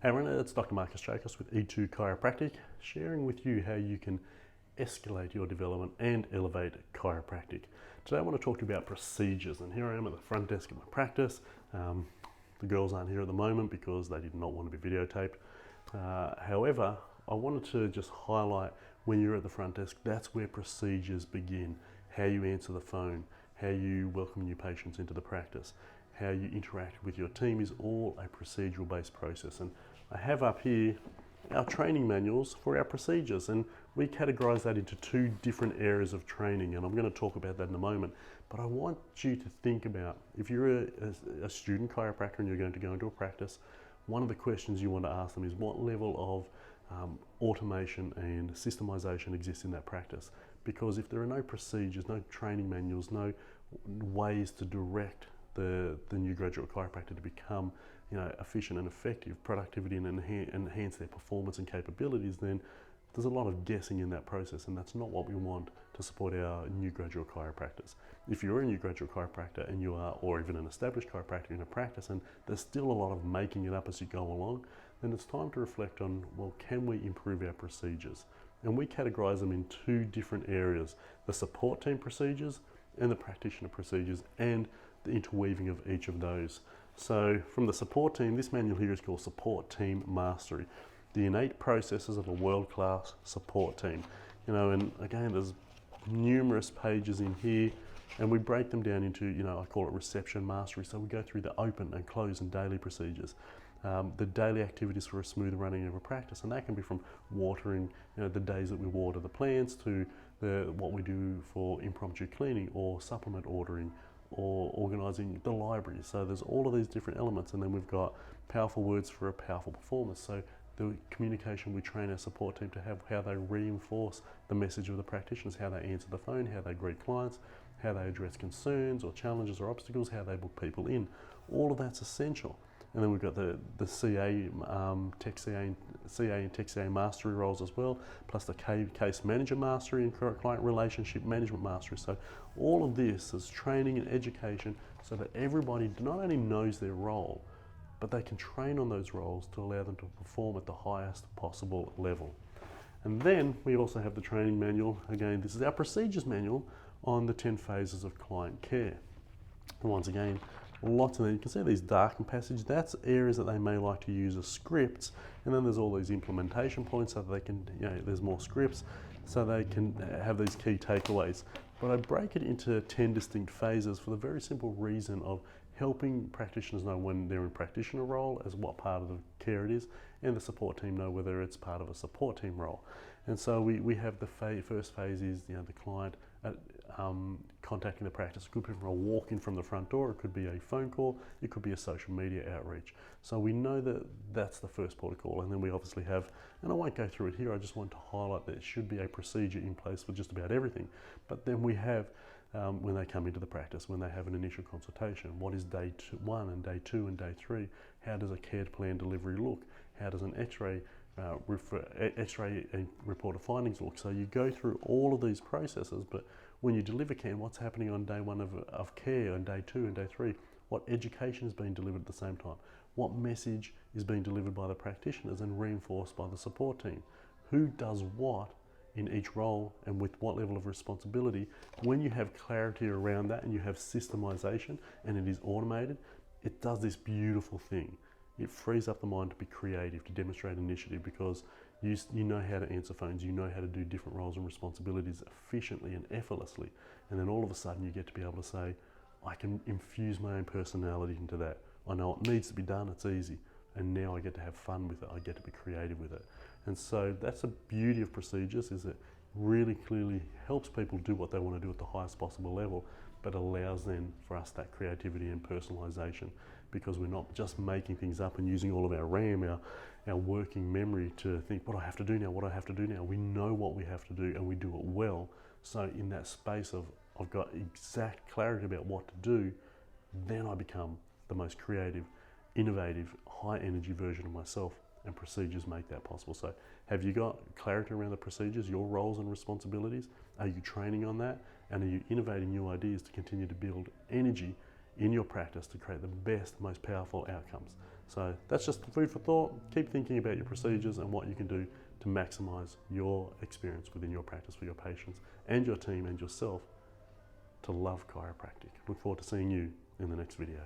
Hey everyone, it's Dr. Marcus Chacos with Ep1 Chiropractic, sharing with you how you can escalate your development and elevate chiropractic. Today I want to talk to you about procedures, and here I am at the front desk of my practice. The girls aren't here at the moment because they did not want to be videotaped. However, I wanted to just highlight when you're at the front desk, that's where procedures begin. How you answer the phone, how you welcome new patients into the practice, how you interact with your team is all a procedural based process. And I have up here our training manuals for our procedures, and we categorize that into two different areas of training, and I'm going to talk about that in a moment. But I want you to think about, if you're a student chiropractor and you're going to go into a practice, one of the questions you want to ask them is what level of automation and systemization exists in that practice. Because if there are no procedures, no training manuals, no ways to direct the new graduate chiropractor to become efficient and effective, productivity, and enhance their performance and capabilities, then there's a lot of guessing in that process, and that's not what we want to support our new graduate chiropractors. If you're a new graduate chiropractor and you are, or even an established chiropractor in a practice, and there's still a lot of making it up as you go along, then it's time to reflect on, well, can we improve our procedures? And we categorize them in two different areas: the support team procedures and the practitioner procedures, and the interweaving of each of those. So from the support team, this manual here is called Support Team Mastery, the innate processes of a world-class support team. And again, there's numerous pages in here, and we break them down into, I call it reception mastery. So we go through the open and close and daily procedures, the daily activities for a smooth running of a practice, and that can be from watering, the days that we water the plants, to what we do for impromptu cleaning or supplement ordering, or organising the library. So there's all of these different elements, and then we've got powerful words for a powerful performance. So the communication we train our support team to have, how they reinforce the message of the practitioners, how they answer the phone, how they greet clients, how they address concerns or challenges or obstacles, how they book people in. All of that's essential. And then we've got the CA, Tech CA and Tech CA mastery roles as well, plus the case manager mastery and client relationship management mastery. So all of this is training and education so that everybody not only knows their role, but they can train on those roles to allow them to perform at the highest possible level. And then we also have the training manual. Again, this is our procedures manual on the 10 phases of client care. And once again, lots of them. You can see these darkened passages. That's areas that they may like to use as scripts, and then there's all these implementation points so that they can, there's more scripts so they can have these key takeaways. But I break it into 10 distinct phases for the very simple reason of helping practitioners know when they're in practitioner role as what part of the care it is, and the support team know whether it's part of a support team role. And so we have the first phase is the client contacting the practice. It could be from a walk-in from the front door, it could be a phone call, it could be a social media outreach. So we know that that's the first protocol, and then we obviously have, and I won't go through it here, I just want to highlight that it should be a procedure in place for just about everything. But then we have when they come into the practice, when they have an initial consultation, what is day 1 and day 2 and day 3? How does a care plan delivery look? How does an X-ray and report of findings look? So you go through all of these processes, but when you deliver care, what's happening on day 1 of care, and day 2 and day 3? What education is being delivered at the same time? What message is being delivered by the practitioners and reinforced by the support team? Who does what in each role and with what level of responsibility? When you have clarity around that and you have systemization and it is automated, it does this beautiful thing. It frees up the mind to be creative, to demonstrate initiative, because you know how to answer phones, you know how to do different roles and responsibilities efficiently and effortlessly. And then all of a sudden you get to be able to say, I can infuse my own personality into that. I know what needs to be done, it's easy. And now I get to have fun with it, I get to be creative with it. And so that's the beauty of procedures, is it really clearly helps people do what they want to do at the highest possible level, but allows then for us that creativity and personalization, because we're not just making things up and using all of our RAM, our working memory to think, what do I have to do now, what do I have to do now? We know what we have to do and we do it well. So in that space of I've got exact clarity about what to do, then I become the most creative, innovative, high energy version of myself, and procedures make that possible. So have you got clarity around the procedures, your roles and responsibilities? Are you training on that? And are you innovating new ideas to continue to build energy in your practice to create the best, most powerful outcomes? So that's just food for thought. Keep thinking about your procedures and what you can do to maximize your experience within your practice for your patients and your team and yourself to love chiropractic. Look forward to seeing you in the next video.